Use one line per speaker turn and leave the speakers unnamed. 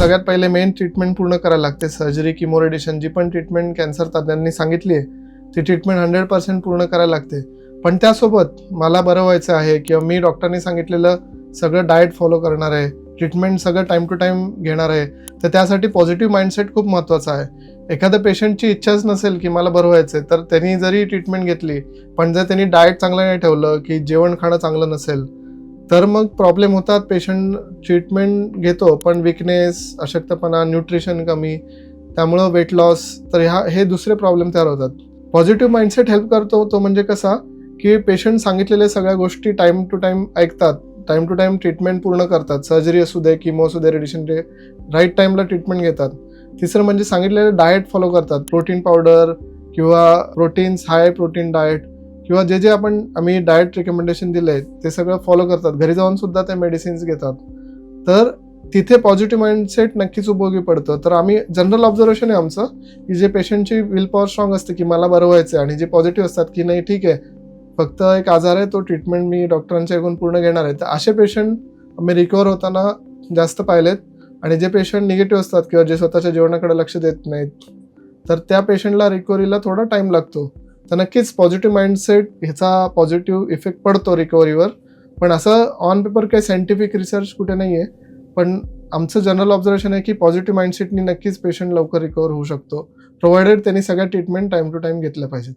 सगळ्यात पहिले main treatment पूर्ण करायला लागते. सर्जरी, किमो, रेडिएशन, जी पण ट्रीटमेंट कॅन्सर तज्ञांनी सांगितली आहे ती ट्रीटमेंट 100% पूर्ण करायला लागते. पण त्यासोबत मला बरं व्हायचं आहे किंवा मी डॉक्टरनी सांगितलेलं सगळं डाएट फॉलो करणार आहे, ट्रीटमेंट सगळं टाईम टू टाईम घेणार आहे, तर त्यासाठी पॉझिटिव्ह माइंडसेट खूप महत्त्वाचा आहे. एखाद्या पेशंटची इच्छाच नसेल की मला बरं व्हायचं आहे, तर त्यांनी जरी ट्रीटमेंट घेतली पण जर त्यांनी डाएट चांगलं नाही ठेवलं की जेवण खाणं चांगलं नसेल तर मग प्रॉब्लेम होतात. पेशंट ट्रीटमेंट घेतो पण विकनेस, अशक्तपणा, न्यूट्रिशन कमी, त्यामुळं वेट लॉस, तर हे दुसरे प्रॉब्लेम तयार होतात. पॉझिटिव्ह माइंडसेट हेल्प करतो तो म्हणजे कसा की पेशंट सांगितलेल्या सगळ्या गोष्टी टाईम टू टाईम ऐकतात, टाईम टू टाईम ट्रीटमेंट पूर्ण करतात. सर्जरी असू दे, किमो असू दे, रेडिएशन दे, राईट टाईमला ट्रीटमेंट घेतात. तिसरं म्हणजे सांगितलेलं डाएट फॉलो करतात. प्रोटीन पावडर किंवा प्रोटीन्स, हाय प्रोटीन डाएट किंवा जे आम्ही डाएट रिकमेंडेशन दिले ते सगळं फॉलो करतात. घरी जाऊन सुद्धा ते मेडिसिन्स घेतात. तर तिथे पॉझिटिव्ह माइंडसेट नक्कीच उपयोगी पडतं. तर आम्ही जनरल ऑब्झर्वेशन आहे आमचं की जे पेशंटची विल पॉवर स्ट्रॉंग असते की मला बरं व्हायचं आहे आणि जे पॉझिटिव्ह असतात की नाही ठीक आहे, फक्त एक आजार आहे, तो ट्रीटमेंट मी डॉक्टरांच्या ऐकून पूर्ण घेणार आहे, तर असे पेशंट आम्ही रिकवर होताना जास्त पाहिलेत. आणि जे पेशंट निगेटिव्ह असतात किंवा जे स्वतःच्या जेवणाकडे लक्ष देत नाहीत तर त्या पेशंटला रिकव्हरीला थोडा टाईम लागतो. तर नक्कीच पॉझिटिव्ह माइंडसेट ह्याचा पॉझिटिव्ह इफेक्ट पडतो रिकव्हरीवर. पण असं ऑन पेपर काही सायंटिफिक रिसर्च कुठे नाही आहे, पण आमचं जनरल ऑब्झर्वेशन आहे की पॉझिटिव्ह माइंडसेटनी नक्कीच पेशंट लवकर रिकवर होऊ शकतो, प्रोव्हायडेड त्यांनी सगळ्या ट्रीटमेंट टाईम टू टाईम घेतल्या पाहिजेत.